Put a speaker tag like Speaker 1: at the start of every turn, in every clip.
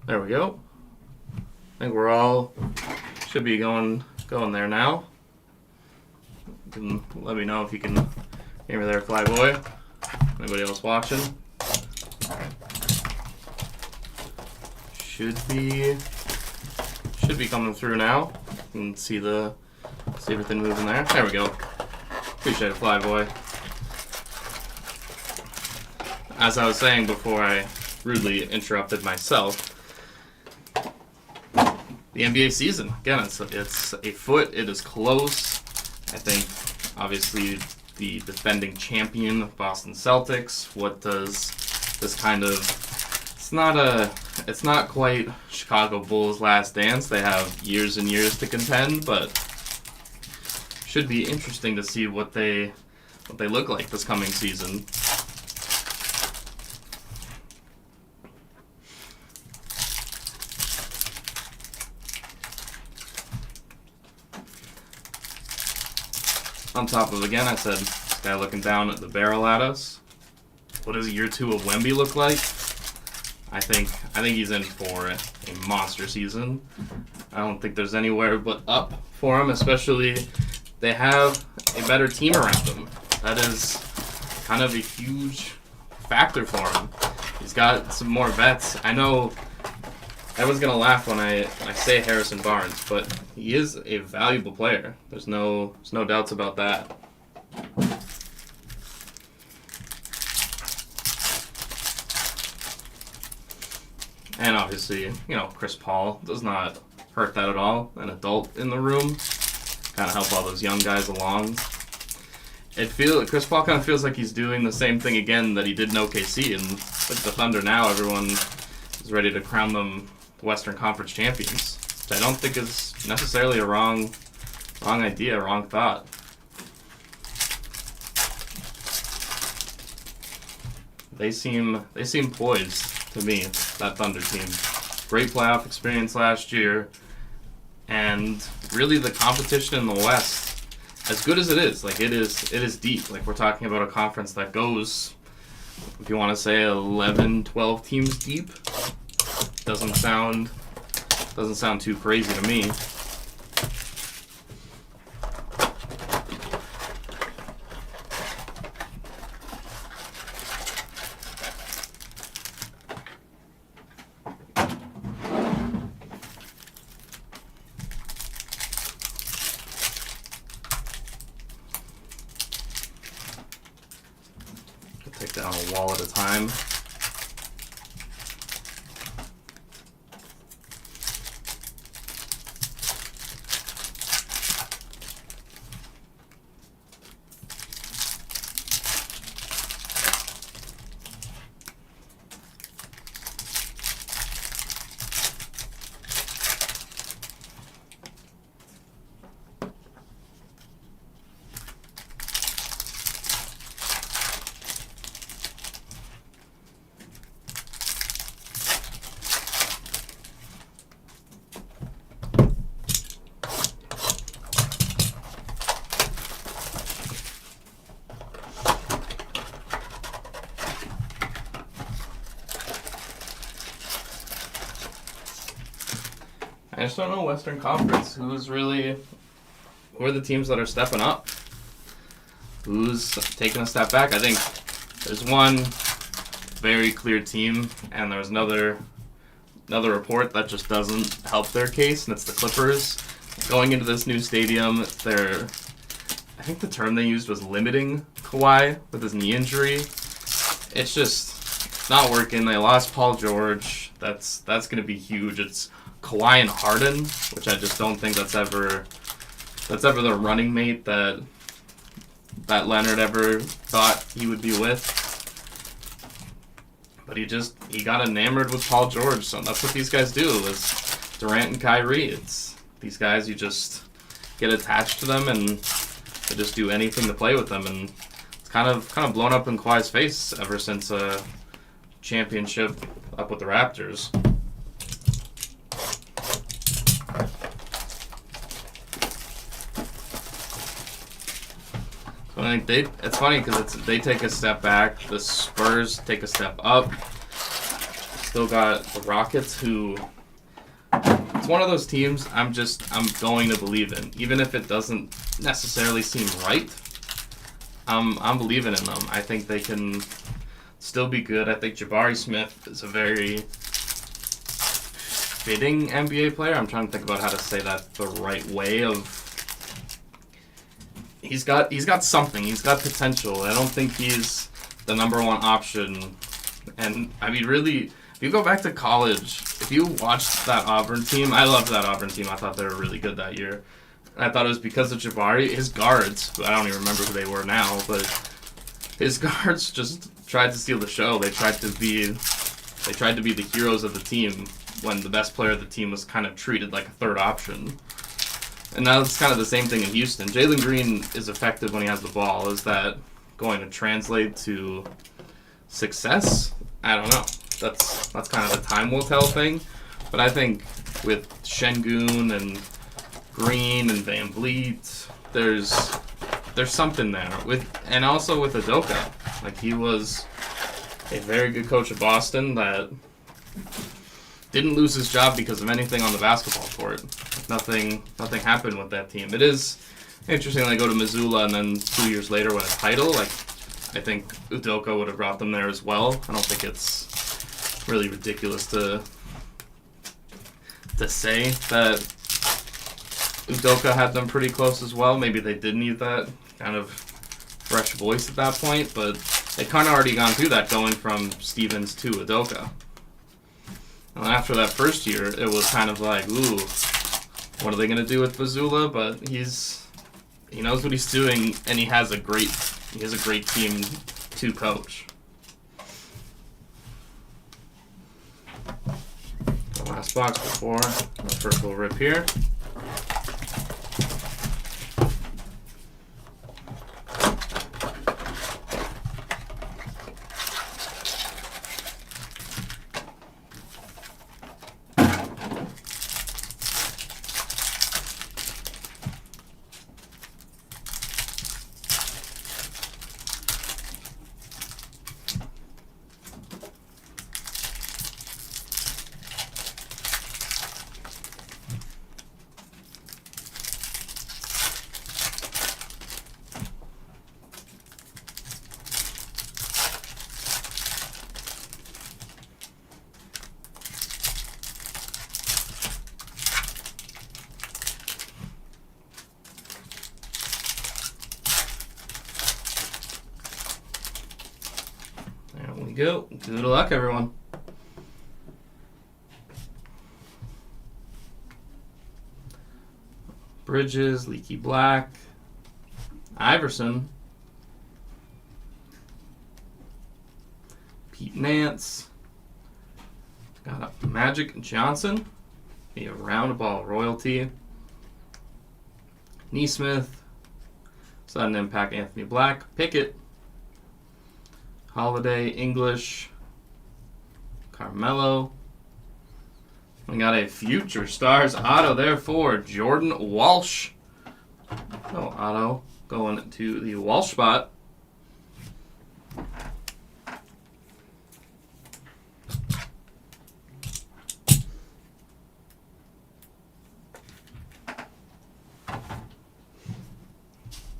Speaker 1: There we go. I think we're all should be going there now. You can let me know if you can hear me there, Flyboy. Anybody else watching? Should be coming through now. You can see everything moving there. There we go. Appreciate it, Flyboy. As I was saying before I rudely interrupted myself, the NBA season, again, it's afoot. It is close. I think, obviously, the defending champion, Boston Celtics, what does this kind of... It's not quite Chicago Bulls' last dance. They have years and years to contend, but should be interesting to see what they look like this coming season. On top of, again, I said, this guy looking down at the barrel at us. What does year 2 of Wemby look like? I think he's in for a monster season. I don't think there's anywhere but up for him, especially they have a better team around him. That is kind of a huge factor for him. He's got some more vets. I know everyone's going to laugh when I say Harrison Barnes, but he is a valuable player. There's no doubts about that. And obviously, Chris Paul does not hurt that at all. An adult in the room, kind of help all those young guys along. Chris Paul kind of feels like he's doing the same thing again that he did in OKC, and with the Thunder now, everyone is ready to crown them Western Conference champions, which I don't think is necessarily a wrong idea, wrong thought. They seem poised to me, that Thunder team. Great playoff experience last year, and really the competition in the West, as good as it is, it is deep. We're talking about a conference that goes, if you want to say 11, 12 teams deep. Doesn't sound too crazy to me. I'll take down a wall at a time. I just don't know Western Conference. Who are the teams that are stepping up? Who's taking a step back? I think there's one very clear team, and there's another report that just doesn't help their case, and it's the Clippers. Going into this new stadium, I think the term they used was limiting Kawhi with his knee injury. It's just not working. They lost Paul George. That's going to be huge. It's Kawhi and Harden, which I just don't think that's ever the running mate that Leonard ever thought he would be with. But he got enamored with Paul George, so that's what these guys do. It's Durant and Kyrie. It's these guys, you just get attached to them and they just do anything to play with them, and it's kind of blown up in Kawhi's face ever since a championship up with the Raptors. I think it's funny because they take a step back, the Spurs take a step up. still got the Rockets, who it's one of those teams I'm going to believe in, even if it doesn't necessarily seem right. I'm believing in them. I think they can still be good. I think Jabari Smith is a very fitting NBA player. I'm trying to think about how to say that the right way. He's got something. He's got potential. I don't think he's the number one option. And I mean, really, if you go back to college, if you watched that Auburn team, I loved that Auburn team. I thought they were really good that year. And I thought it was because of Jabari. His guards, I don't even remember who they were now, but his guards just tried to steal the show. They tried to be the heroes of the team when the best player of the team was kind of treated like a third option. And now it's kind of the same thing in Houston. Jalen Green is effective when he has the ball. Is that going to translate to success? I don't know. That's kind of a time will tell thing. But I think with Şengün and Green and Van Vliet, there's something there. And also with Udoka. Like, he was a very good coach at Boston that didn't lose his job because of anything on the basketball court. Nothing happened with that team. It is interesting they go to Missoula and then 2 years later win a title. Like, I think Udoka would have brought them there as well. I don't think it's really ridiculous to say that Udoka had them pretty close as well. Maybe they did need that kind of fresh voice at that point, but they kind of already gone through that going from Stevens to Udoka. And after that first year, it was kind of like, ooh, what are they going to do with Mazzulla? But he knows what he's doing, and he has a great team to coach. The last box before the first little rip here. Go. Good luck, everyone. Bridges, Leaky Black, Iverson, Pete Nance, got up Magic Johnson, be a roundball royalty, Neesmith, sudden impact Anthony Black, Pickett, Holiday, English, Carmelo. We got a Future Stars auto there for Jordan Walsh. So auto going to the Walsh spot.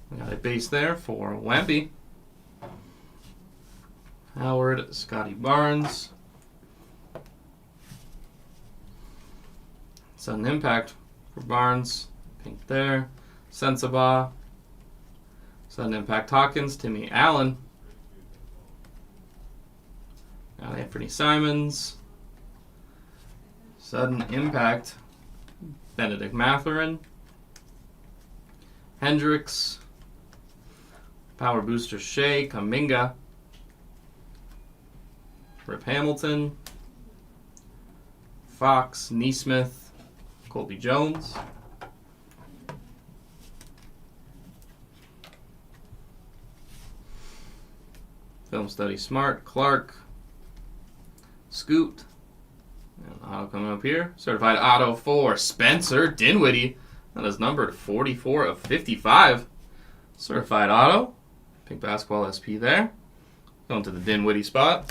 Speaker 1: We got a base there for Wemby. Howard, Scotty Barnes. Sudden impact for Barnes. Pink there. Sensabaugh. Sudden impact Hawkins. Timmy Allen. Got Anthony Simons. Sudden impact Benedict Mathurin. Hendricks. Power booster Shea. Kuminga. Rip Hamilton, Fox, Neesmith, Colby Jones, Film Study Smart, Clark, Scoot, and auto coming up here. Certified auto for Spencer Dinwiddie. That is numbered 44 of 55. Certified auto. Pink basketball SP there. Going to the Dinwiddie spot.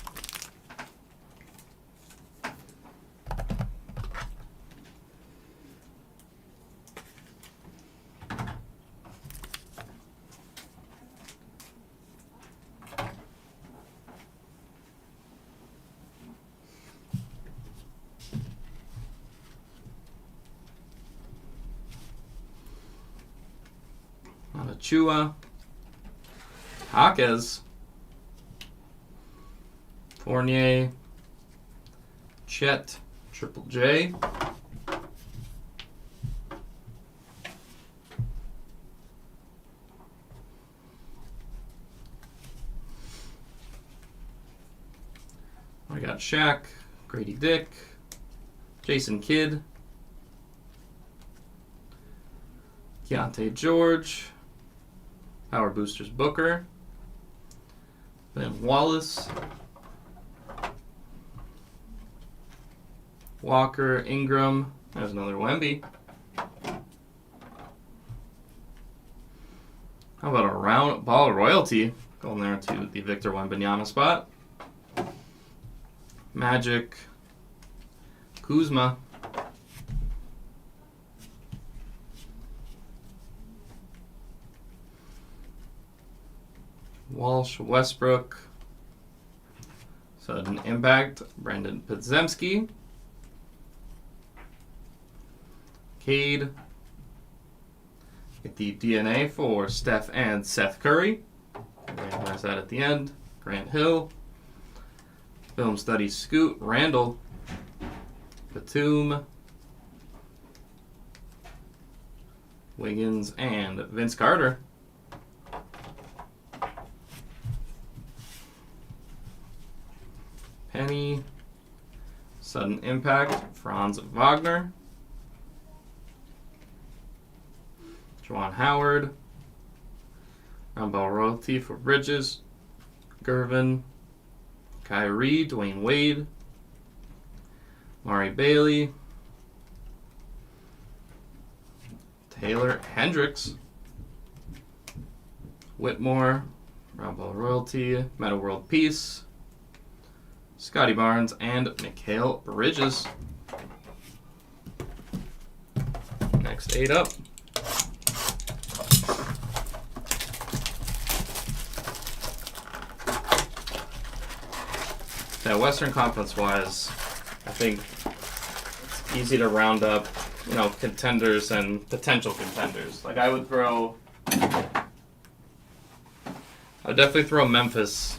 Speaker 1: Chua. Jaquez. Fournier. Chet. Triple J. I got Shaq, Grady Dick, Jason Kidd, Keontae George, Power Boosters Booker, Ben Wallace, Walker, Ingram. There's another Wemby. How about a round ball of royalty going there to the Victor Wembanyama spot? Magic, Kuzma, Walsh, Westbrook, sudden impact, Brandon Podziemski, Cade, get the DNA for Steph and Seth Curry, randomize that at the end, Grant Hill, Film Studies Scoot, Randall, Batum, Wiggins, and Vince Carter. Penny, Sudden Impact, Franz Wagner, Juwan Howard, round ball royalty for Bridges, Gervin, Kyrie, Dwayne Wade, Mari Bailey, Taylor Hendricks, Whitmore, round ball royalty, Meta World Peace, Scotty Barnes, and Mikal Bridges. Next 8 up. Yeah, Western Conference wise, I think it's easy to round up, contenders and potential contenders. Like I would definitely throw Memphis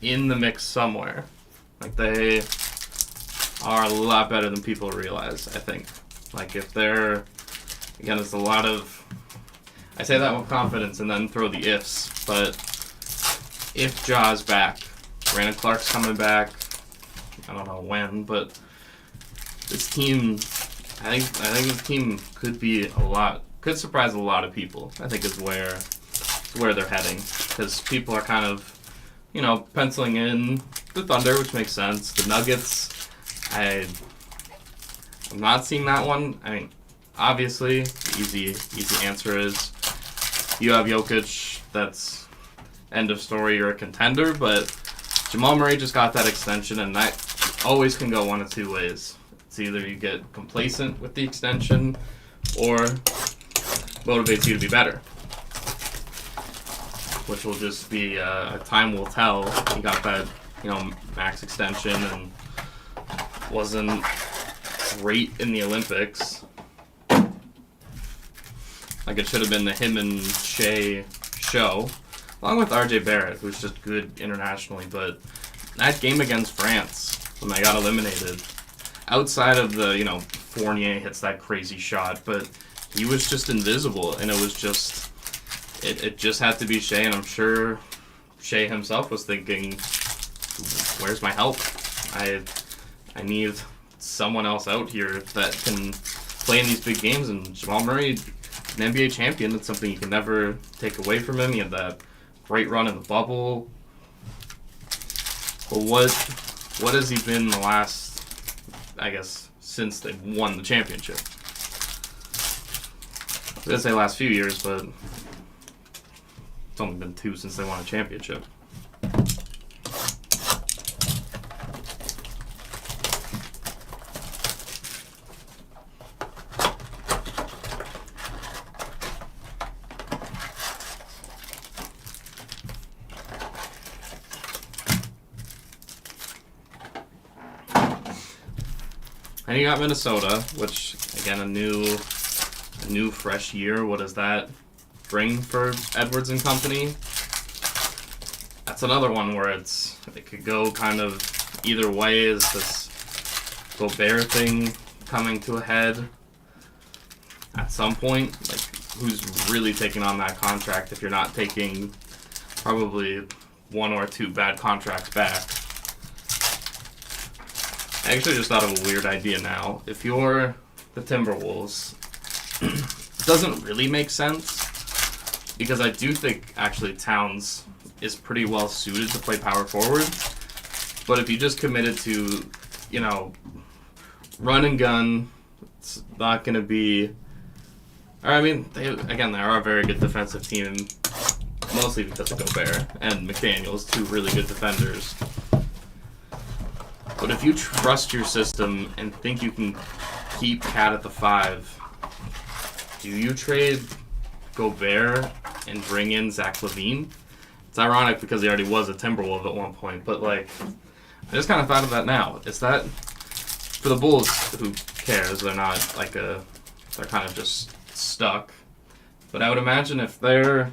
Speaker 1: in the mix somewhere. Like they are a lot better than people realize, I think. Like if they're, again, it's a lot of, I say that with confidence and then throw the ifs, but if Ja's back, Brandon Clark's coming back, I don't know when, but this team, I think this team could surprise a lot of people, I think is where they're heading. Because people are kind of, penciling in the Thunder, which makes sense. The Nuggets, I'm not seeing that one. I mean, obviously, the easy answer is you have Jokic, that's end of story, you're a contender, but Jamal Murray just got that extension, and that always can go one of two ways. It's either you get complacent with the extension or motivates you to be better, which will just be time will tell. He got that, max extension and wasn't great in the Olympics. Like it should have been the him and Shea show, along with RJ Barrett, who's just good internationally. But that game against France, when they got eliminated, outside of the, Fournier hits that crazy shot, but he was just invisible, and it was just, it just had to be Shea, and I'm sure Shea himself was thinking, where's my help? I need someone else out here that can play in these big games, and Jamal Murray, an NBA champion, it's something you can never take away from him. He had that great run in the bubble. But what has he been the last, I guess, since they won the championship? I was going to say last few years, but it's only been 2 since they won a championship. And you got Minnesota, which, again, a new fresh year. What does that spring for Edwards and company. That's another one where it could go kind of either way. Is this Gobert thing coming to a head at some point? Like, who's really taking on that contract if you're not taking probably one or two bad contracts back? I actually just thought of a weird idea now. If you're the Timberwolves, it doesn't really make sense because I do think actually Towns is pretty well suited to play power forward. But if you just committed to, run and gun, it's not going to be... I mean, they are a very good defensive team, mostly because of Gobert and McDaniels, two really good defenders. But if you trust your system and think you can keep Cat at the 5, do you trade Gobert and bring in Zach LaVine? It's ironic because he already was a Timberwolf at one point, but I just kind of thought of that now. Is that for the Bulls? Who cares? They're not they're kind of just stuck. But I would imagine if they're,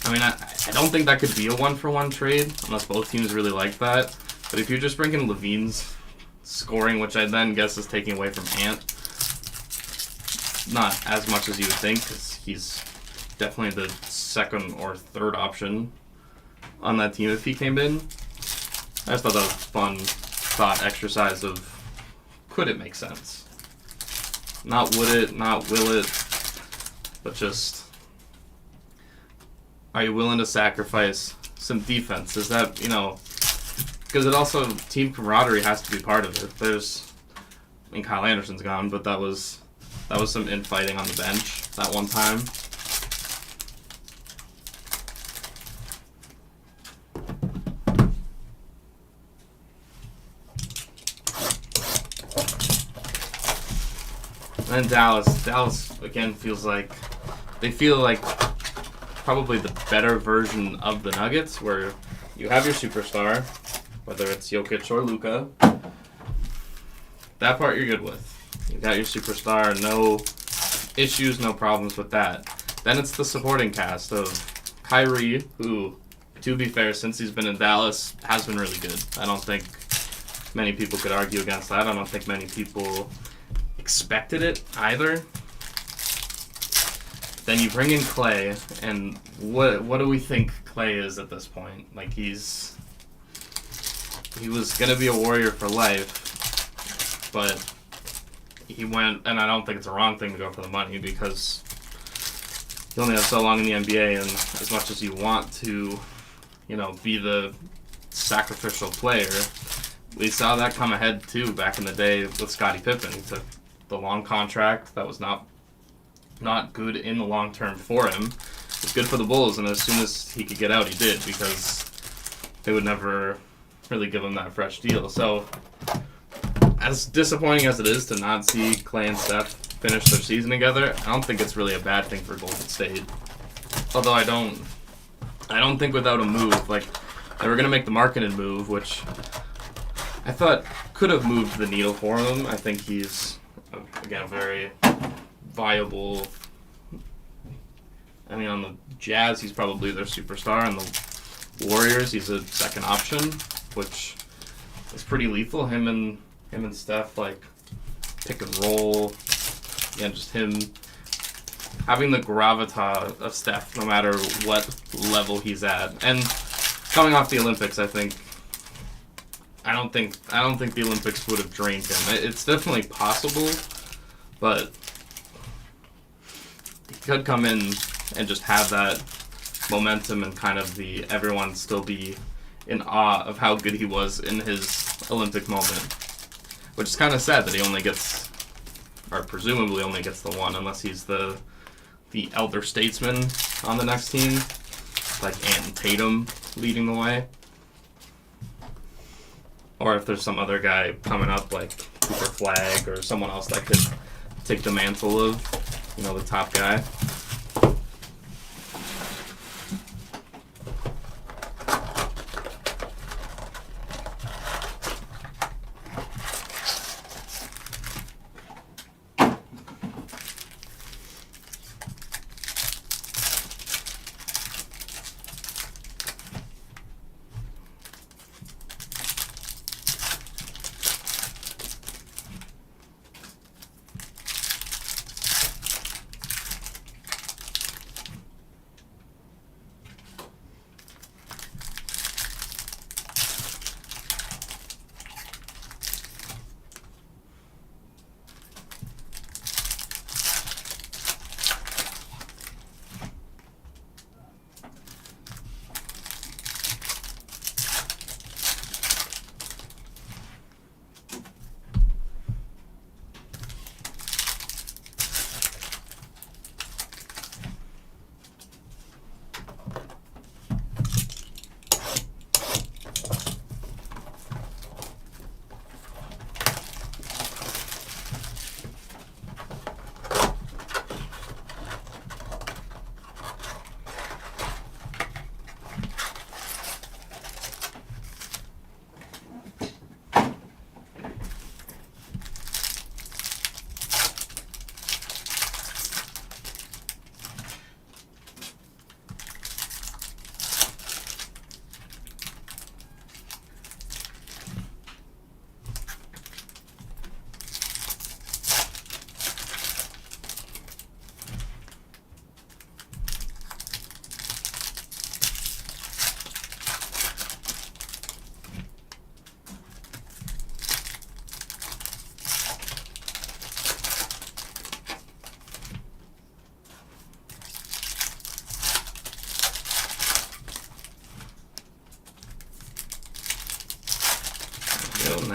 Speaker 1: I don't think that could be a 1-for-1 trade unless both teams really like that. But if you're just bringing LaVine's scoring, which I then guess is taking away from Ant, not as much as you would think, because he's definitely the second or third option on that team if he came in. I just thought that was a fun thought exercise of, could it make sense? Not would it, not will it, but just, are you willing to sacrifice some defense? Is that, because it also, team camaraderie has to be part of it. Kyle Anderson's gone, but that was some infighting on the bench that one time. And then Dallas again feels like they feel like probably the better version of the Nuggets, where you have your superstar, whether it's Jokic or Luka. That part you're good with. You got your superstar, no issues, no problems with that. Then it's the supporting cast of Kyrie, who, to be fair, since he's been in Dallas, has been really good. I don't think many people could argue against that. I don't think many people expected it either. Then you bring in Clay, and what do we think Clay is at this point? He was going to be a Warrior for life, but he went, and I don't think it's a wrong thing to go for the money because you only have so long in the NBA, and as much as you want to, be the sacrificial player, we saw that come ahead too back in the day with Scottie Pippen. He took the long contract that was not good in the long term for him. It was good for the Bulls, and as soon as he could get out, he did, because they would never really give him that fresh deal. So, as disappointing as it is to not see Clay and Steph finish their season together, I don't think it's really a bad thing for Golden State. Although I don't think without a move, they were going to make the marketed move, which I thought could have moved the needle for him. I think he's, again, a very viable... on the Jazz, he's probably their superstar. On the Warriors, he's a second option, which is pretty lethal. Him and Steph, pick and roll. Yeah, just him having the gravitas of Steph, no matter what level he's at. And coming off the Olympics, I don't think the Olympics would have drained him. It's definitely possible, but he could come in and just have that momentum and kind of everyone still be in awe of how good he was in his Olympic moment. Which is kind of sad that he only gets, or presumably only gets the one, unless he's the elder statesman on the next team, like Ant and Tatum leading the way. Or if there's some other guy coming up like Cooper Flag or someone else that could take the mantle of, the top guy.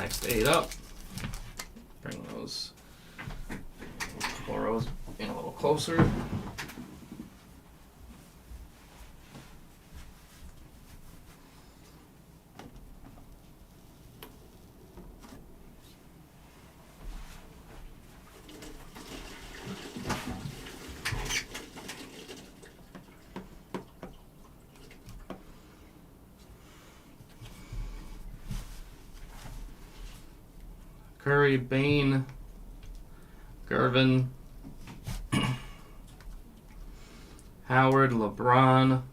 Speaker 1: next 8 up. Bring those 4 rows in a little closer. Curry, Bane, Gervin, Howard, LeBron.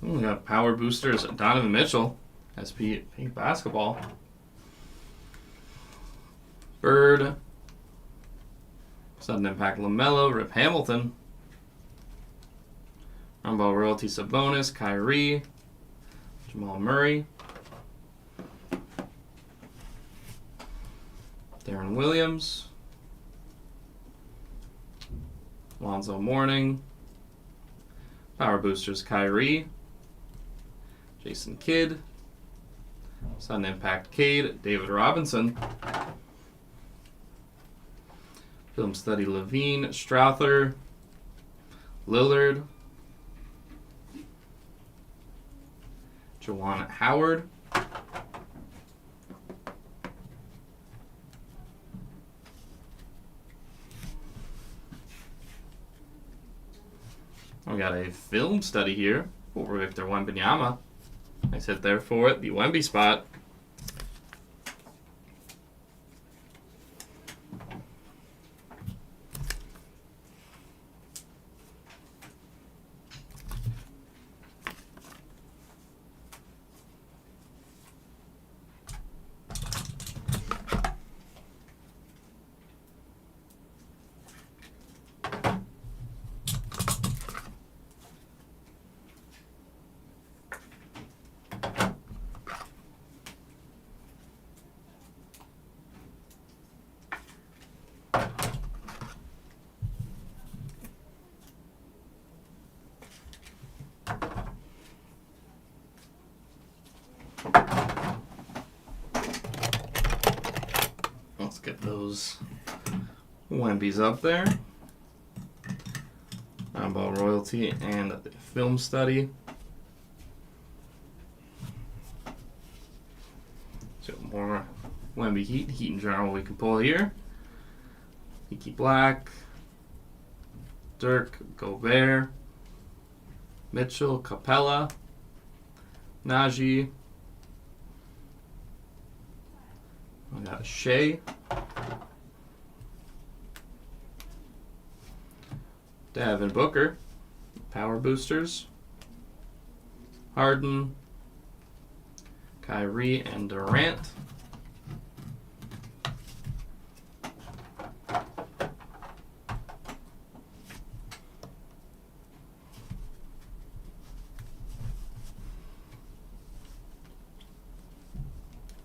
Speaker 1: We got power boosters. Donovan Mitchell, SP Pink Basketball. Bird, Sudden Impact LaMelo, Rip Hamilton. Rumble Royalty Sabonis, Kyrie, Jamal Murray. Darren Williams, Lonzo Mourning, Power Boosters Kyrie, Jason Kidd, Sudden Impact Cade, David Robinson, Film Study Levine, Strouthers, Lillard, Juwan Howard, we got a film study here for Victor Wembanyama. Nice hit there for it, the Wemby spot. Let's get those Wemby's up there. About Royalty and the Film Study. So more Wemby Heat in general we can pull here. Icky Black, Dirk, Gobert, Mitchell, Capella, Najee. I got Shea, Devin Booker, Power Boosters, Harden, Kyrie, and Durant.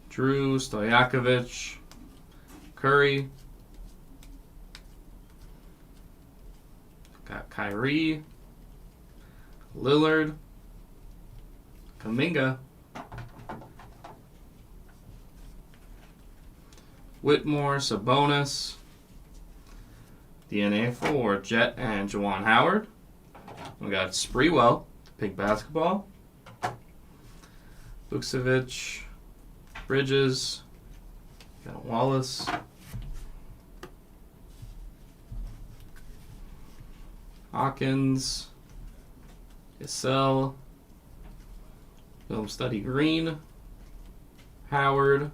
Speaker 1: Drew, Stojakovic, Curry, got Kyrie, Lillard, Kuminga, Whitmore, Sabonis, DNA for Jet and Juwan Howard. We got Spreewell, Pink Basketball, Vukcevic, Bridges, got Wallace, Hawkins, Issel, Film Study Green, Howard,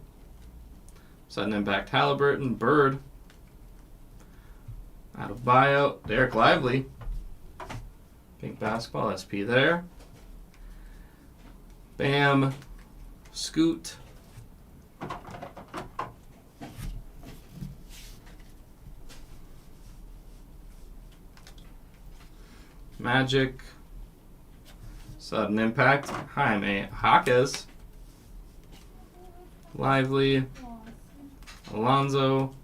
Speaker 1: Sudden Impact Halliburton, Bird, out of buyout, Derek Lively, Pink Basketball, SP there, Bam, Scoot, Magic, Sudden Impact, Jaime Jaquez, Lively, Alonzo,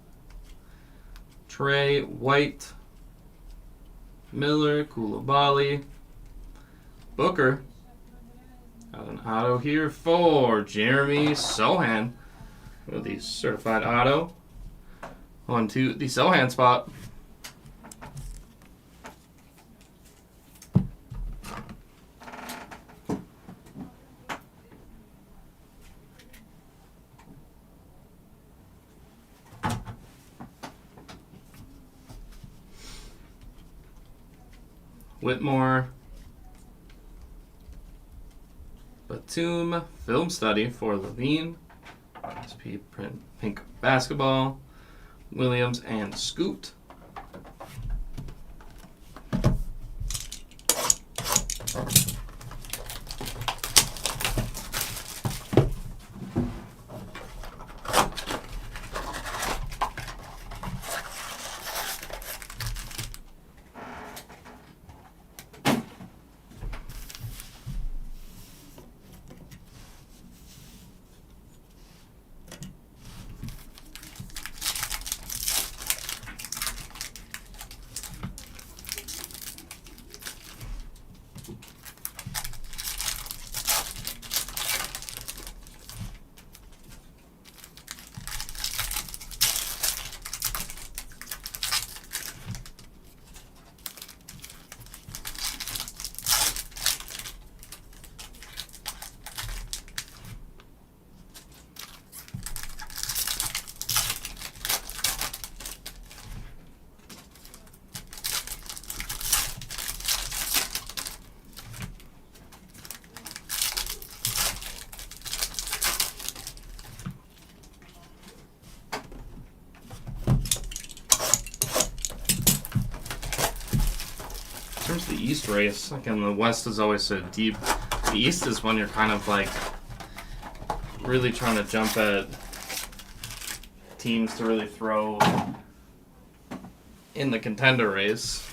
Speaker 1: Trey, White, Miller, Koulibaly, Booker. Got an auto here for Jeremy Sohan. with the certified auto. On to the Sohan spot. Whitmore. Batum, film study for Levine. SP print pink basketball. Williams and Scoot. In terms of the East race, like in the West is always so deep. The East is when you're kind of like really trying to jump at teams to really throw in the contender race.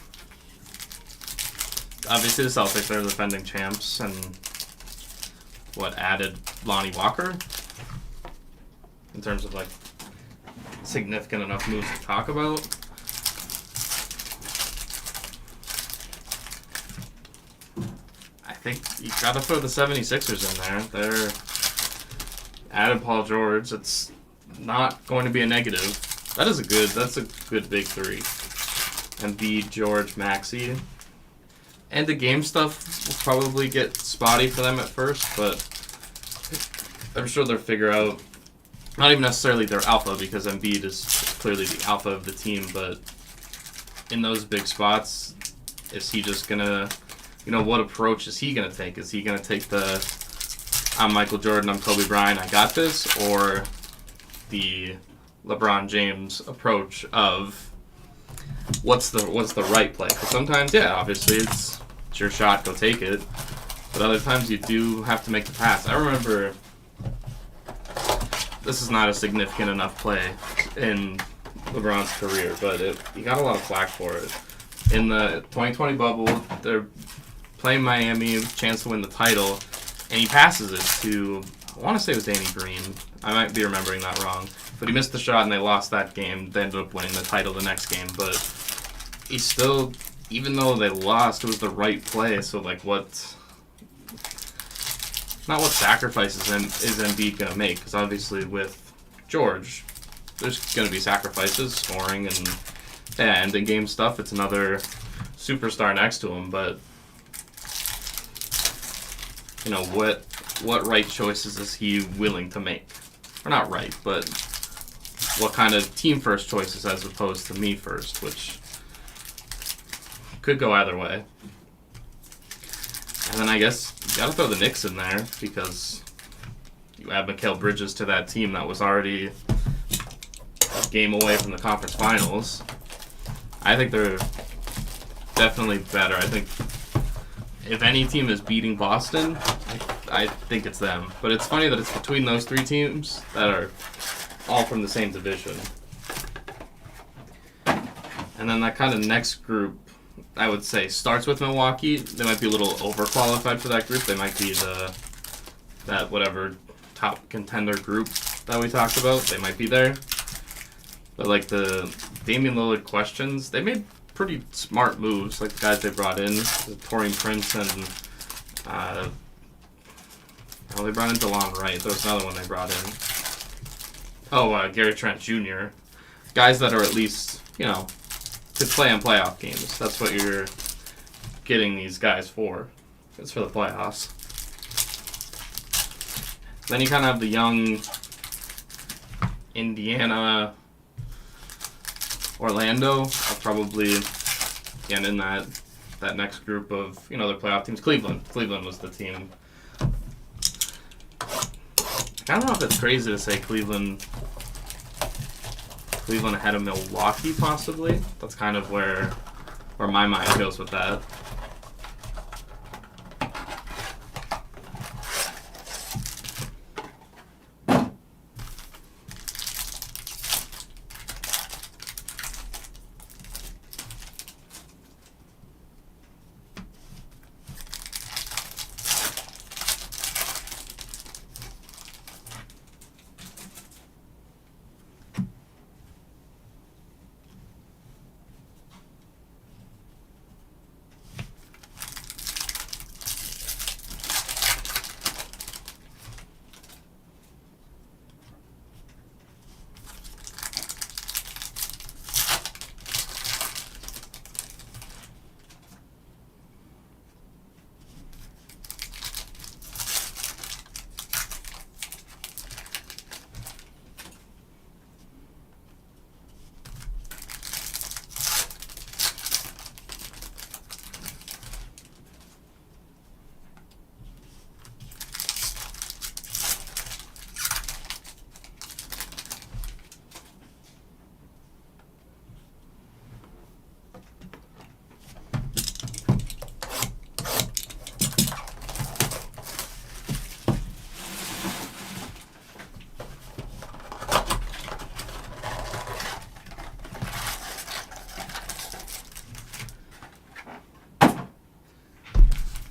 Speaker 1: Obviously the Celtics are the defending champs, and what added Lonnie Walker in terms of like significant enough moves to talk about. I think you gotta throw the 76ers in there. They're added Paul George. It's not going to be a negative. That's a good big three. Embiid, George, Maxey. And the game stuff will probably get spotty for them at first, but I'm sure they'll figure out, not even necessarily their alpha, because Embiid is clearly the alpha of the team, but in those big spots, is he just gonna, what approach is he going to take? Is he going to take the, I'm Michael Jordan, I'm Kobe Bryant, I got this, or the LeBron James approach of what's the right play? Because sometimes, yeah, obviously it's your shot, go take it, but other times you do have to make the pass. I remember, this is not a significant enough play in LeBron's career, but he got a lot of flack for it. In the 2020 bubble, they're playing Miami, chance to win the title, and he passes it to, I want to say it was Danny Green. I might be remembering that wrong. But he missed the shot and they lost that game. They ended up winning the title the next game. But he still, even though they lost, it was the right play. So, like, not what sacrifices is Embiid going to make? Because obviously with George, there's going to be sacrifices, scoring, and in-game stuff. It's another superstar next to him, but what right choices is he willing to make? Or not right, but what kind of team first choices as opposed to me first, which could go either way. And then I guess you gotta throw the Knicks in there, because you add Mikal Bridges to that team that was already a game away from the conference finals. I think they're definitely better. I think if any team is beating Boston, I think it's them. But it's funny that it's between those three teams that are all from the same division. And then that kind of next group, I would say, starts with Milwaukee. They might be a little overqualified for that group. They might be that whatever top contender group that we talked about. They might be there. But like the Damian Lillard questions, they made pretty smart moves, like the guys they brought in, Taurean Prince and they brought in DeLon Wright. There was another one they brought in. Gary Trent Jr. Guys that are at least, could play in playoff games. That's what you're getting these guys for. It's for the playoffs. Then you kind of have the young Indiana, Orlando. I'll probably get in that next group of, their playoff teams. Cleveland was the team. I don't know if it's crazy to say Cleveland ahead of Milwaukee, possibly. That's kind of where my mind goes with that.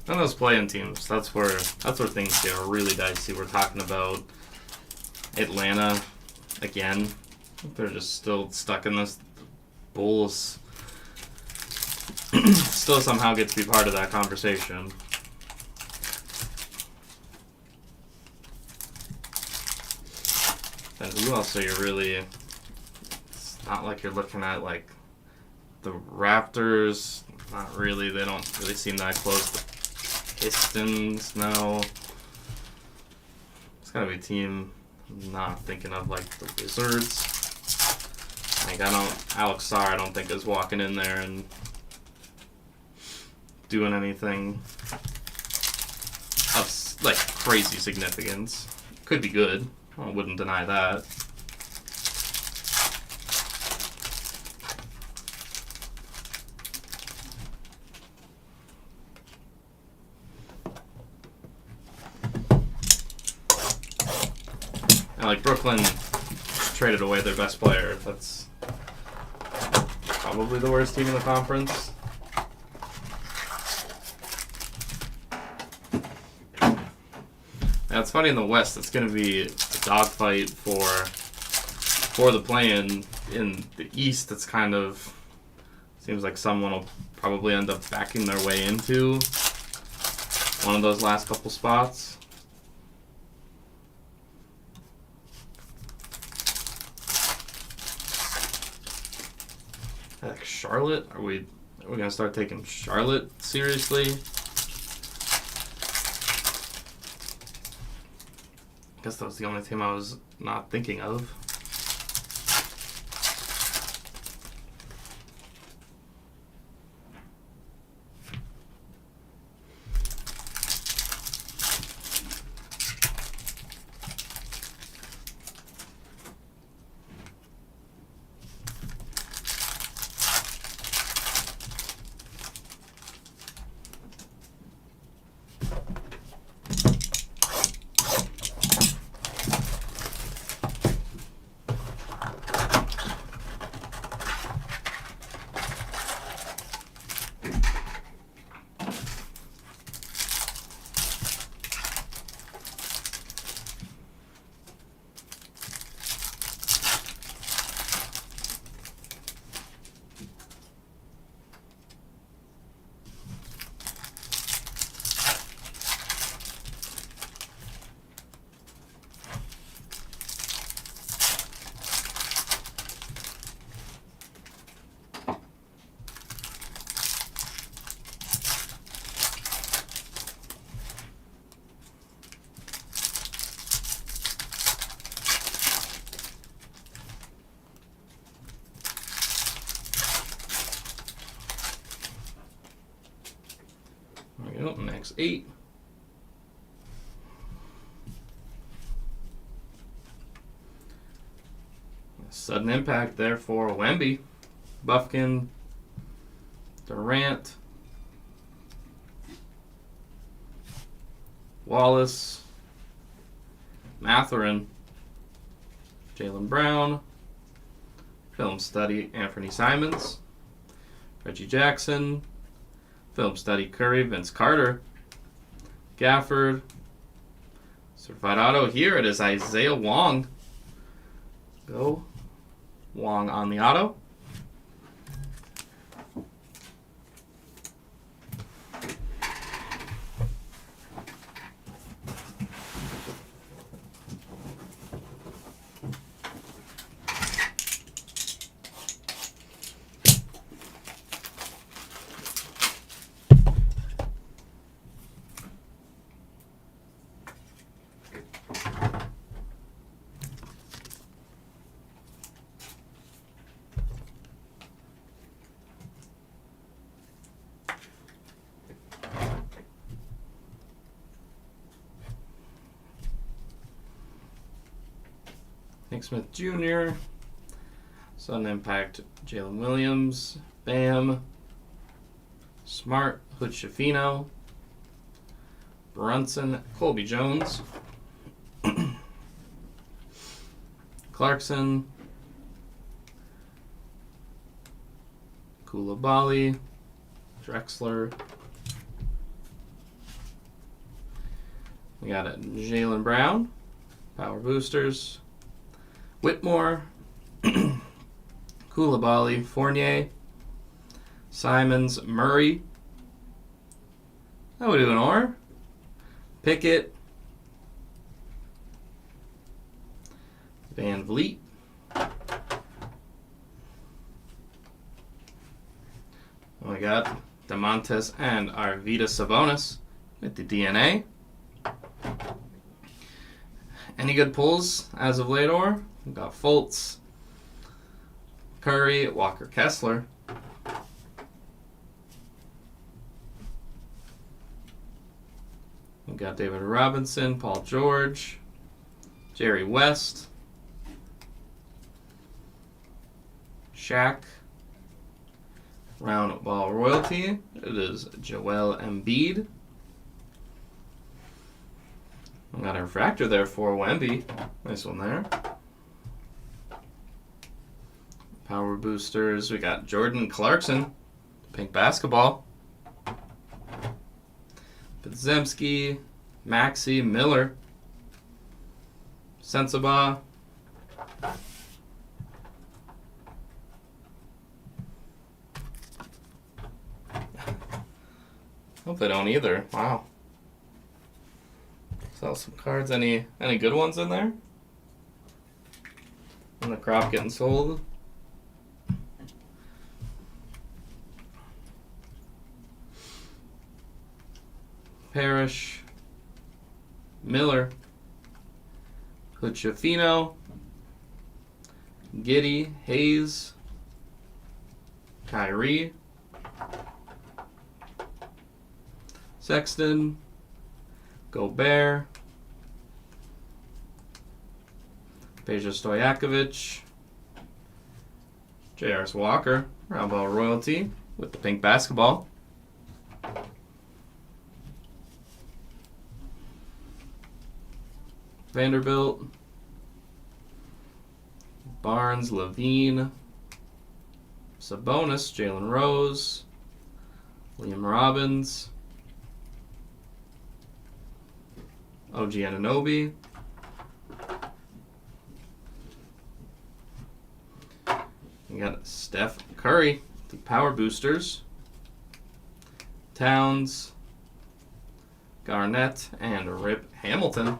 Speaker 1: And those play-in teams, that's where things get really dicey. We're talking about Atlanta again. They're just still stuck in this. Bulls still somehow get to be part of that conversation. And who else are you really? It's not like you're looking at like the Raptors. Not really. They don't really seem that close. Pistons, no. It's gotta be a team I'm not thinking of, like the Wizards. Like Alex Sarr I don't think is walking in there and doing anything of like crazy significance. Could be good. I wouldn't deny that. Like Brooklyn traded away their best player. That's probably the worst team in the conference. Now it's funny in the West. It's going to be a dogfight for the play-in. In the East, it's kind of seems like someone will probably end up backing their way into one of those last couple spots. Heck, Charlotte? Are we gonna start taking Charlotte seriously? I guess that was the only team I was not thinking of. Yep, next 8. Sudden impact there for Wemby. Buffkin, Durant, Wallace, Mathurin, Jaylen Brown, film study Anthony Simons, Reggie Jackson, film study Curry, Vince Carter, Gafford, certified auto. Here it is Isaiah Wong. Go Wong on the auto. Nick Smith Jr., Sudden Impact, Jalen Williams, Bam, Smart, Hood Schifino, Brunson, Colby Jones, Clarkson, Koulibaly, Drexler. We got it, Jaylen Brown, Power Boosters, Whitmore, Koulibaly, Fournier, Simons, Murray. How we doing, Or? Pickett, Van Vliet, we got DeMontis and Arvydas Sabonis with the DNA. Any good pulls as of late, Or? We've got Fultz, Curry, Walker Kessler. We've got David Robinson, Paul George, Jerry West, Shaq, Round Ball Royalty. It is Joel Embiid. We got a refractor there for Wemby. Nice one there. Power boosters. We got Jordan Clarkson, pink basketball. Podziemski, Maxey, Miller, Sensabaugh, hope they don't either. Wow. Sell some cards. Any good ones in there? And the crop getting sold. Parrish, Miller, Hood-Schifino, Giddey, Hayes, Kyrie, Sexton, Gobert, Peja Stojakovic, J.R.S. Walker, Round Ball Royalty with the pink basketball. Vanderbilt, Barnes, Levine, Sabonis, Jalen Rose, Liam Robbins, OG Anunoby, you got Steph Curry, the power boosters, Towns, Garnett, and Rip Hamilton.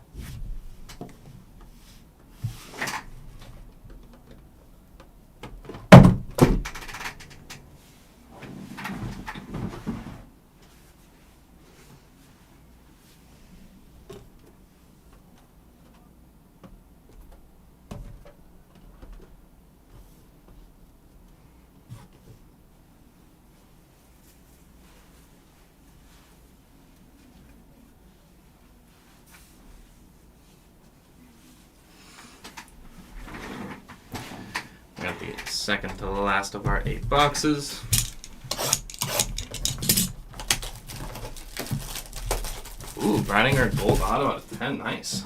Speaker 1: The second to the last of our 8 boxes. Ooh, Breininger gold auto out of 10. Nice.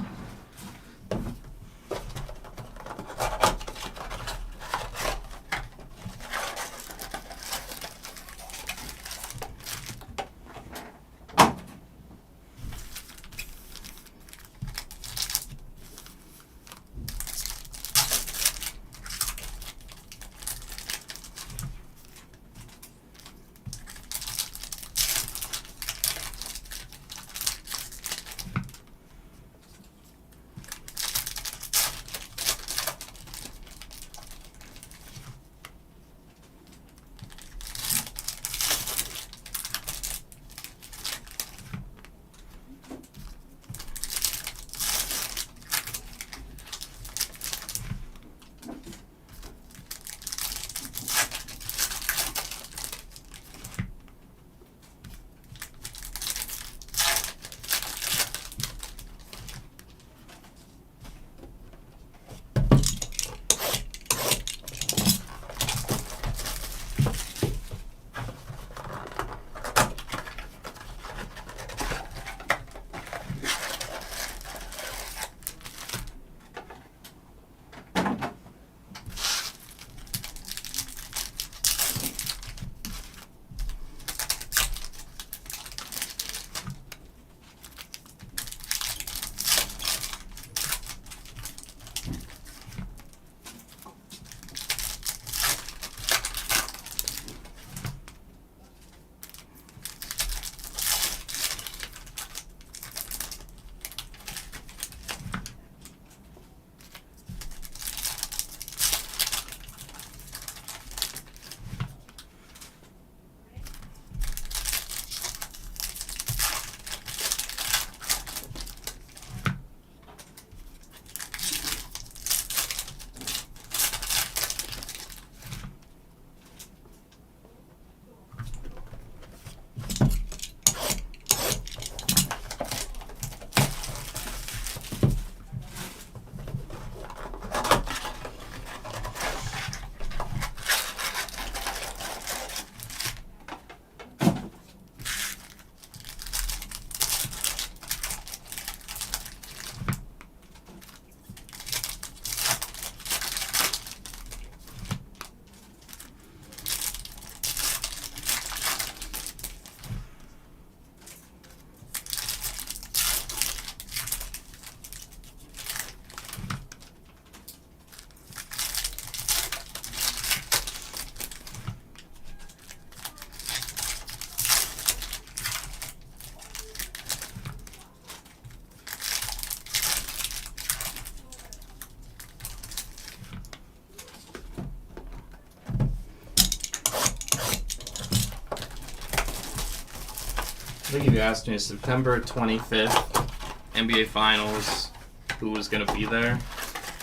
Speaker 1: I think if you asked me September 25th, NBA Finals, who was going to be there,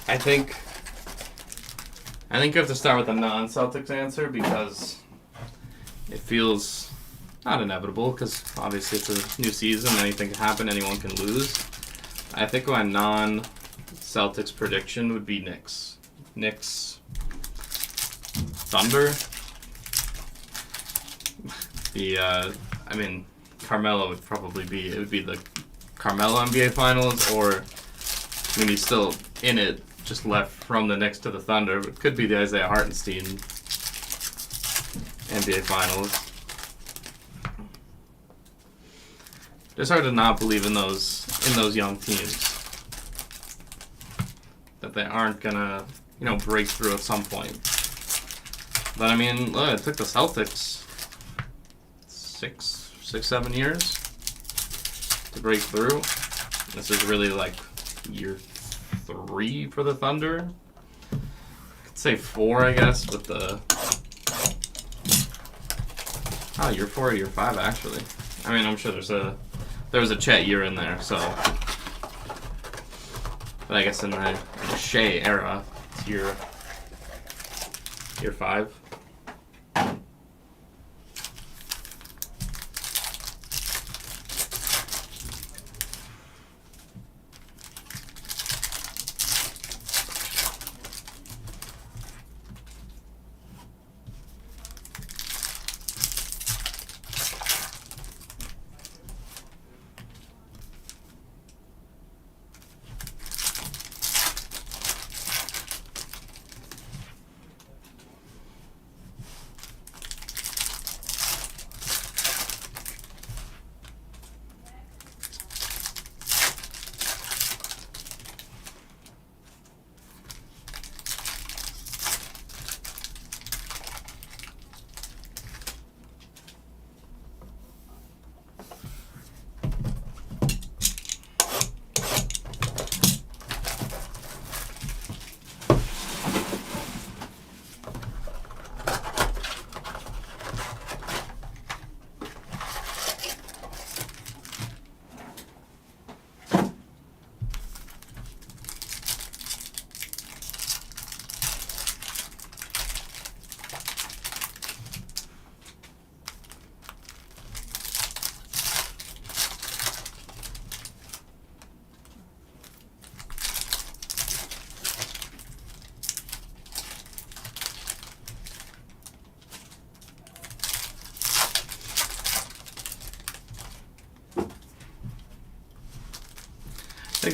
Speaker 1: I think you have to start with a non-Celtics answer because it feels not inevitable because obviously it's a new season, anything can happen, anyone can lose. I think my non-Celtics prediction would be Knicks. Knicks, Thunder. Carmelo would probably be, it would be the Carmelo NBA Finals, or he's still in it, just left from the Knicks to the Thunder. It could be the Isaiah Hartenstein NBA Finals. It's hard to not believe in those young teams that they aren't gonna, break through at some point. But I mean, look, it took the Celtics 7 years to break through. This is really like year 3 for the Thunder. I could say 4, I guess, with the year 4 or year 5 actually. I mean, I'm sure there was a Chet year in there, so. But I guess in the Shea era, it's year 5.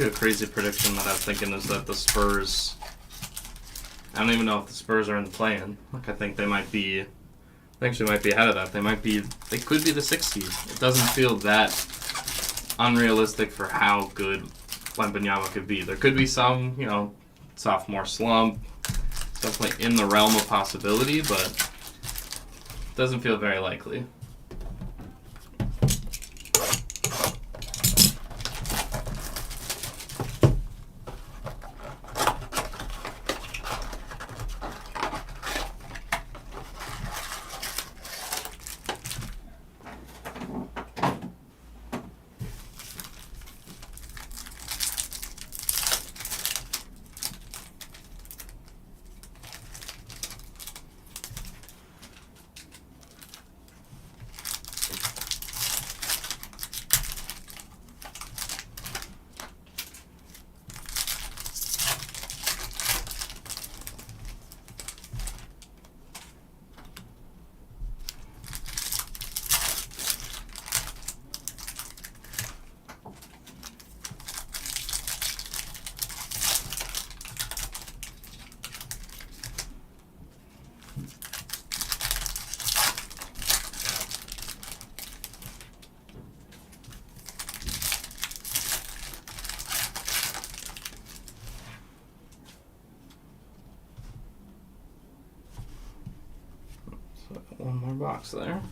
Speaker 1: make a crazy prediction that I was thinking is that the Spurs. I don't even know if the Spurs are in the play-in. Like, I think they might be. I think they might be ahead of that. They might be. They could be the 6th seed. It doesn't feel that unrealistic for how good Wembanyama could be. There could be some, sophomore slump. It's definitely in the realm of possibility, but it doesn't feel very likely. One more box there.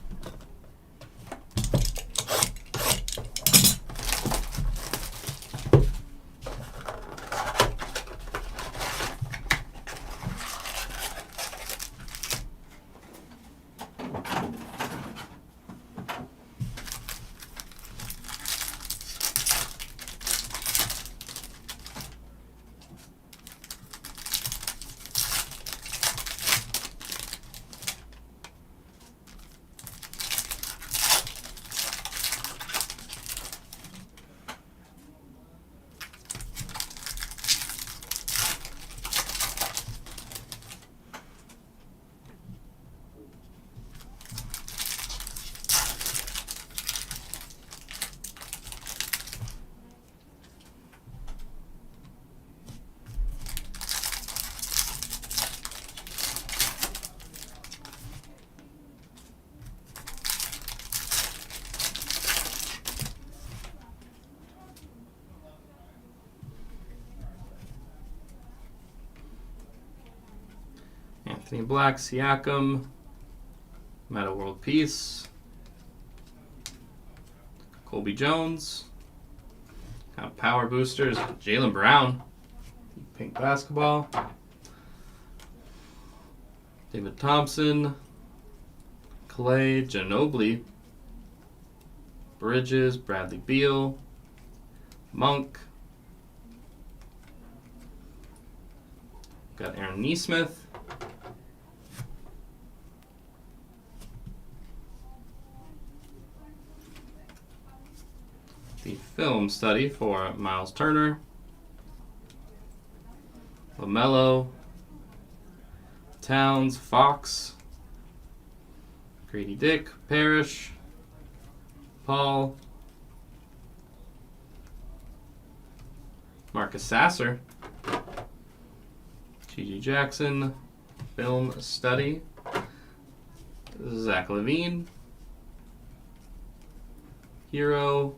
Speaker 1: Anthony Black, Siakam, Meta World Peace, Colby Jones, Power Boosters, Jaylen Brown, Pink Basketball, David Thompson, Clay, Ginobili, Bridges, Bradley Beal, Monk, got Aaron Nesmith, the film study for Miles Turner, LaMelo, Towns, Fox, Grady Dick, Parrish, Paul, Marcus Sasser, G.G. Jackson, film study, Zach LaVine, Hero,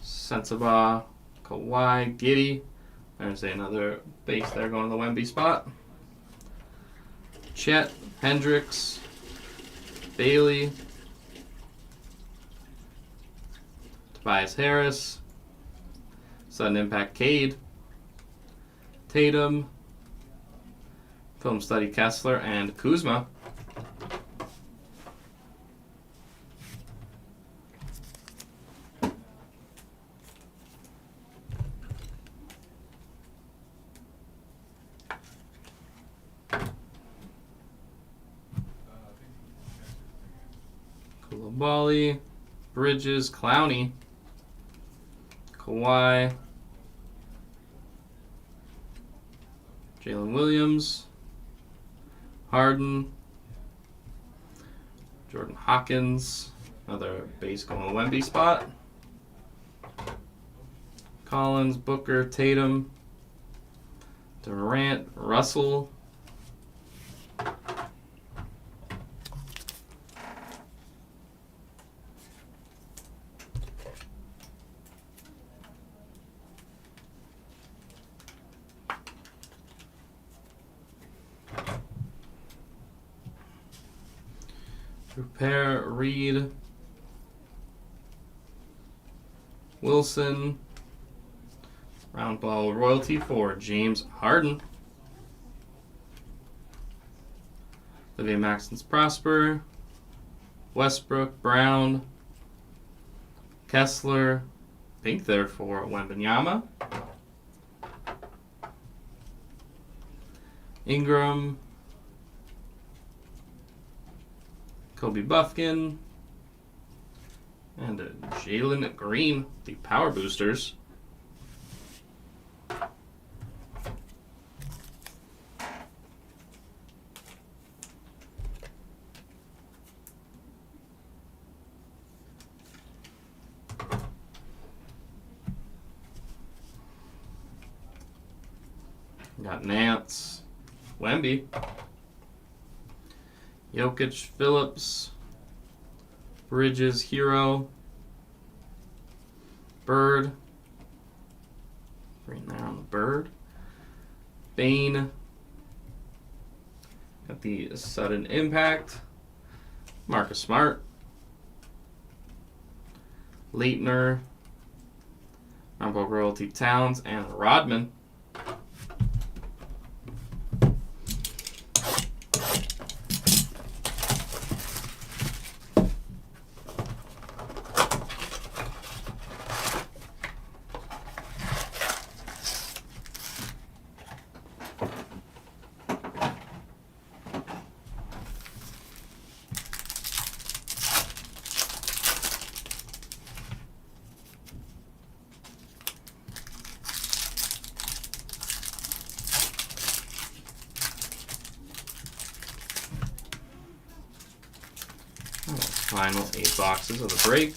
Speaker 1: Sensabaugh, Kawhi, Giddey. There's another base there going to the Wemby spot. Chet, Hendricks, Bailey, Tobias Harris, Sudden Impact Cade, Tatum, Film Study Kessler, and Kuzma. Koulibaly, Bridges, Clowney, Kawhi, Jalen Williams, Harden, Jordan Hawkins, Another base going Wemby spot. Collins, Booker, Tatum, Durant, Russell. Prepare, Reed, Wilson, round ball royalty for James Harden. Olivier Maxence Prosper, Westbrook, Brown, Kessler, pink there for Wembanyama, Ingram, Kobe Buffkin, and Jalen Green, the Power Boosters. Got Nance, Wemby, Jokic, Phillips, Bridges, Hero, Bird, green there on the Bird, Bane, got the sudden impact, Marcus Smart, Leitner, Rumble Royalty Towns, and Rodman. Final 8 boxes of the break.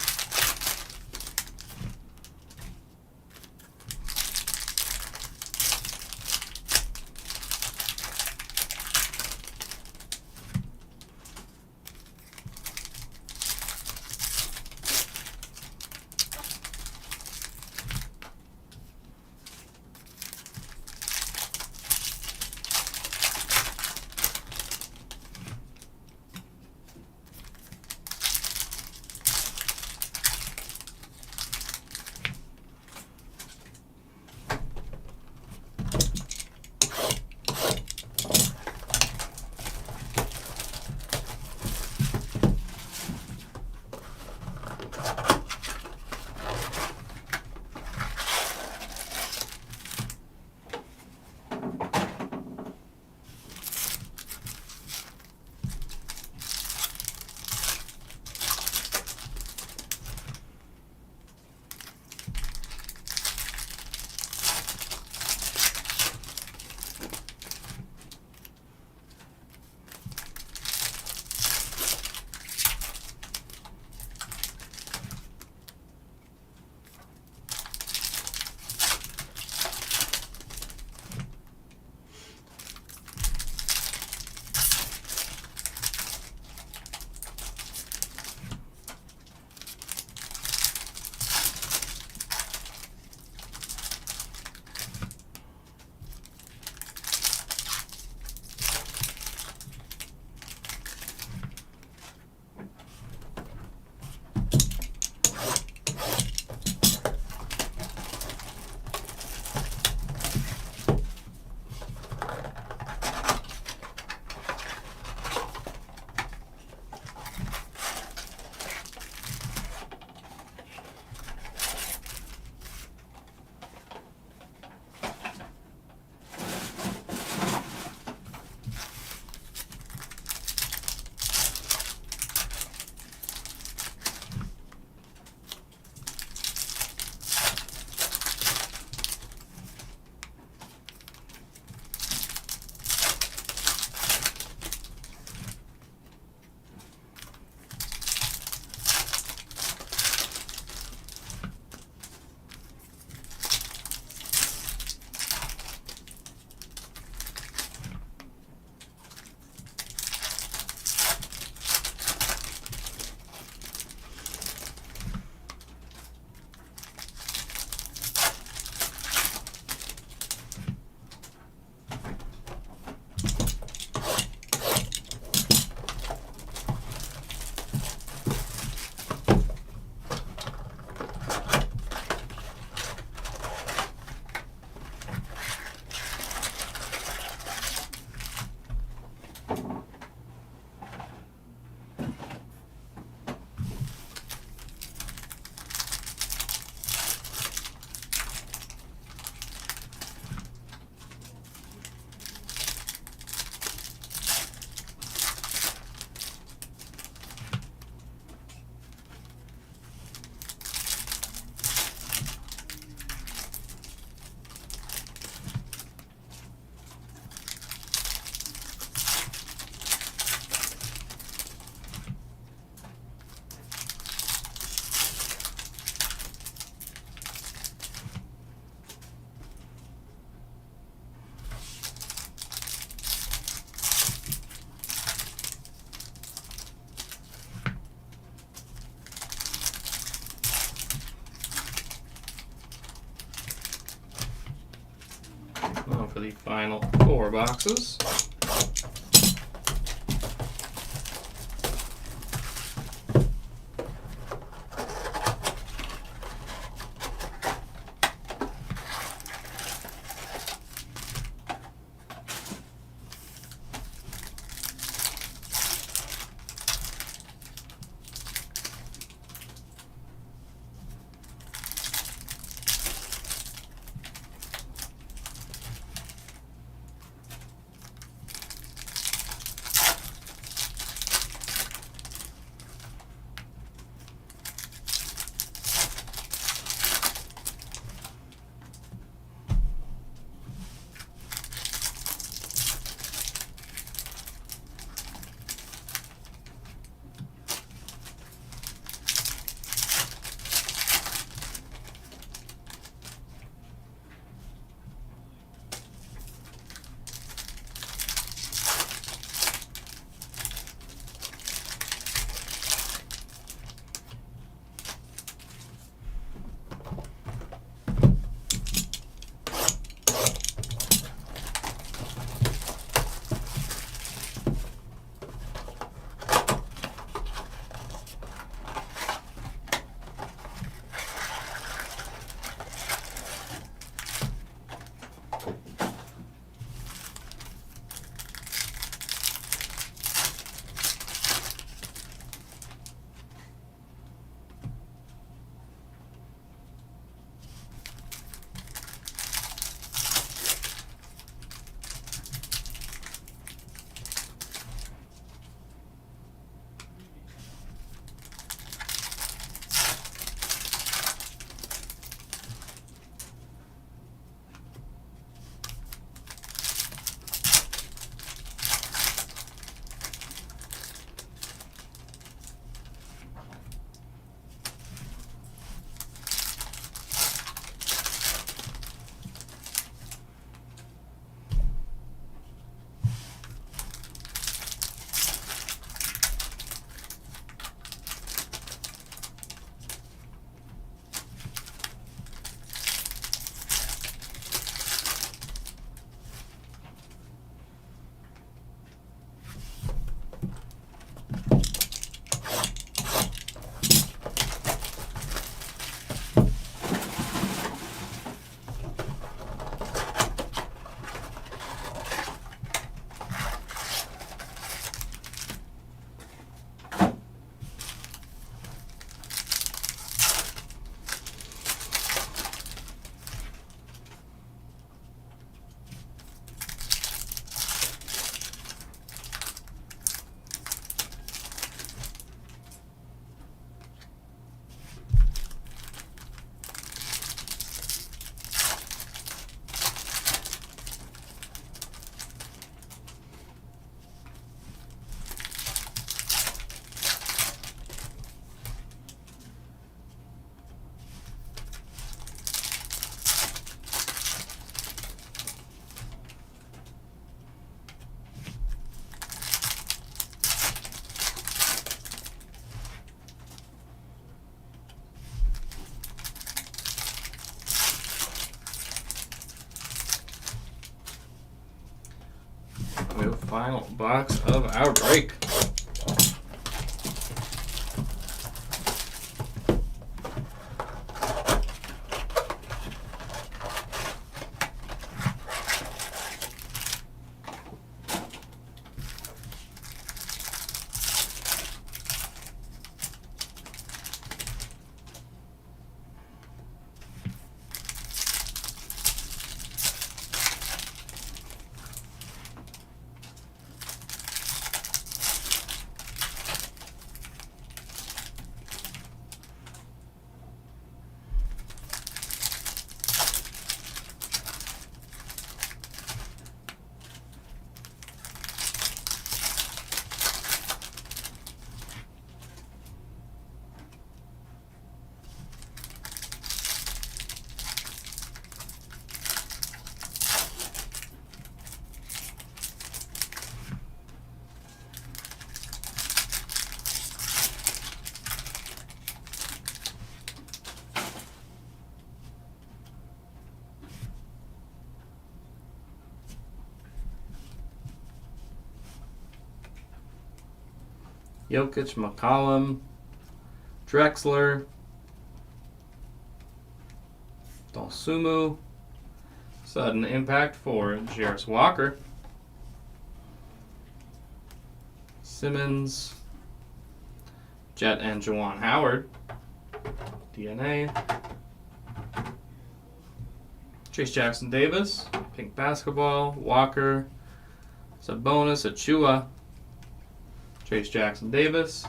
Speaker 1: for the final 4 boxes. We have a final box of our break. Jokic, McCollum, Drexler, Dosunmu, sudden impact for Jarris Walker, Simmons, Jet and Juwan Howard, DNA, Chase Jackson Davis, pink basketball, Walker, Sabonis, Achua, Chase Jackson Davis,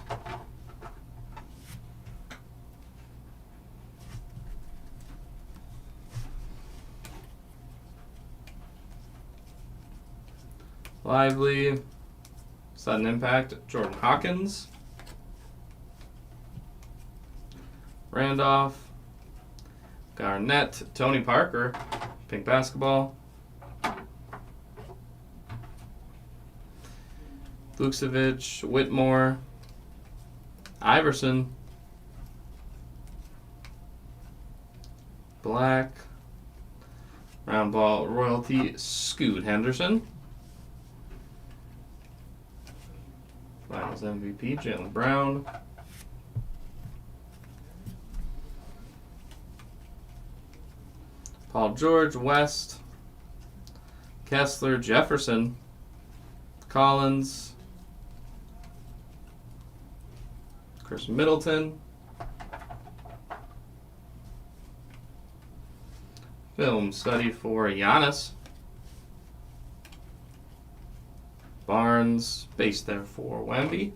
Speaker 1: Lively, sudden impact, Jordan Hawkins, Randolph, Garnett, Tony Parker, pink basketball, Vukcevic, Whitmore, Iverson, Black, round ball royalty, Scoot Henderson, Finals MVP, Jaylen Brown, Paul George, West, Kessler, Jefferson, Collins, Chris Middleton, film study for Giannis, Barnes, base there for Wemby,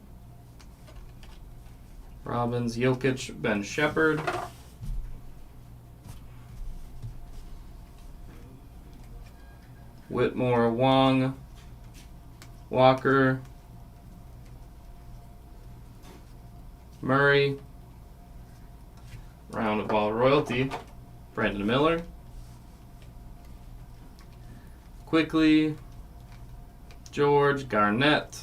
Speaker 1: Robbins, Jokic, Ben Shepherd, Whitmore, Wong, Walker, Murray, round of ball royalty, Brandon Miller, Quickly, George, Garnett,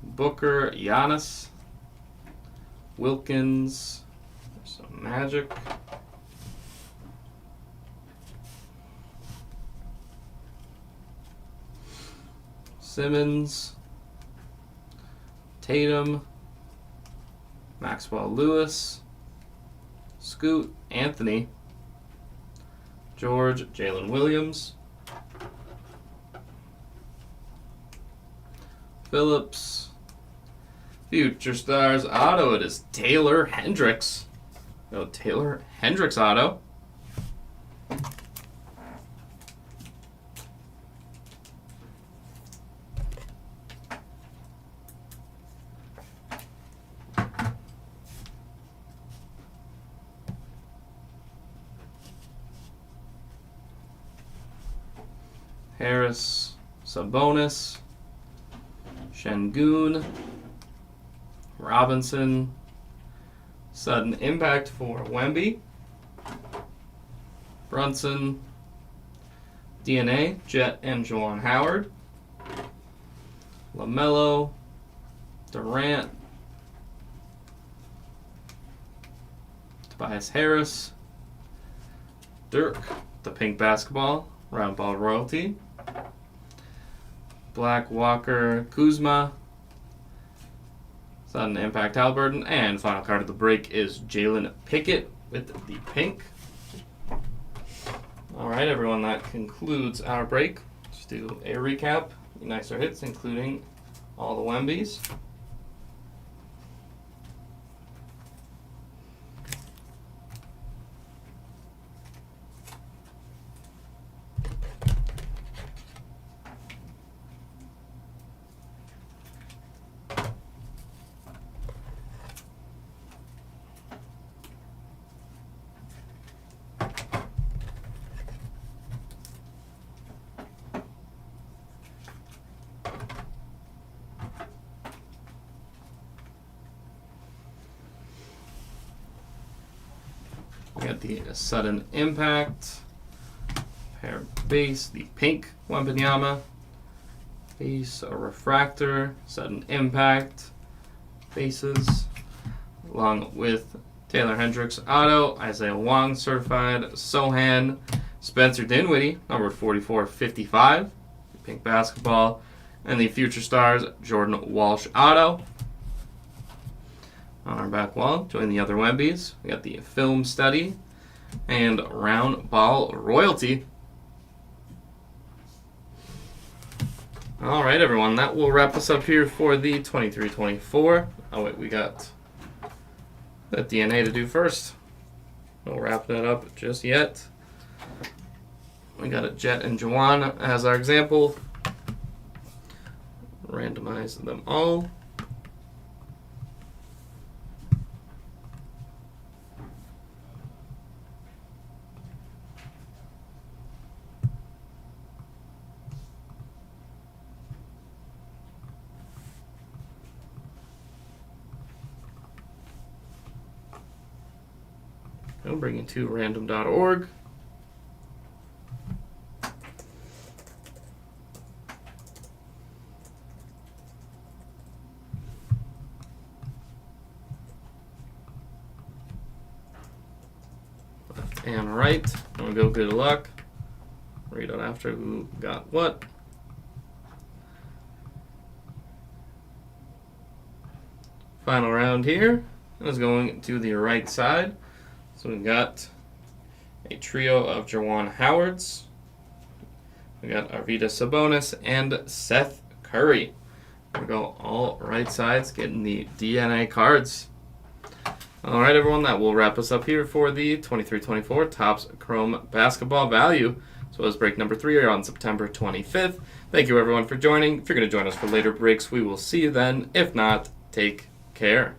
Speaker 1: Booker, Giannis, Wilkins, there's some Magic, Simmons, Tatum, Maxwell Lewis, Scoot, Anthony, George, Jalen Williams, Phillips, Future Stars auto, it is Taylor Hendricks. No, Taylor Hendricks auto. Harris, Sabonis, Şengün, Robinson, sudden impact for Wemby, Brunson, DNA, Jet and Juwan Howard, LaMelo, Durant, Tobias Harris, Dirk, the pink basketball, round ball royalty, Black, Walker, Kuzma, sudden impact Halliburton, and final card of the break is Jalen Pickett with the pink. Alright everyone, that concludes our break. Let's do a recap. Nicer hits, including all the Wembys. We got the sudden impact, pair base, the pink Wembanyama, base, a refractor, sudden impact, bases, along with Taylor Hendricks auto, Isaiah Wong certified, Sohan, Spencer Dinwiddie, number 44/55, pink basketball, And the Future Stars Jordan Walsh auto. On our back wall, join the other Wembies. We got the Film Study and Round Ball Royalty. All right, everyone, that will wrap us up here for the 23-24. Oh, wait, we got that DNA to do first. We'll wrap that up just yet. We got a Jet and Juwan as our example. Randomize them all. I'll bring you to random.org. Left and right. And we'll go good luck. Read out after who got what. Final round here is going to the right side. So we've got a trio of Juwan Howards. We got Arvydas Sabonis and Seth Curry. We go all right sides, getting the DNA cards. All right, everyone, that will wrap us up here for the 23-24 Topps Chrome Basketball Value. So as break number 3 on September 25th. Thank you, everyone, for joining. If you're going to join us for later breaks, we will see you then. If not, take care.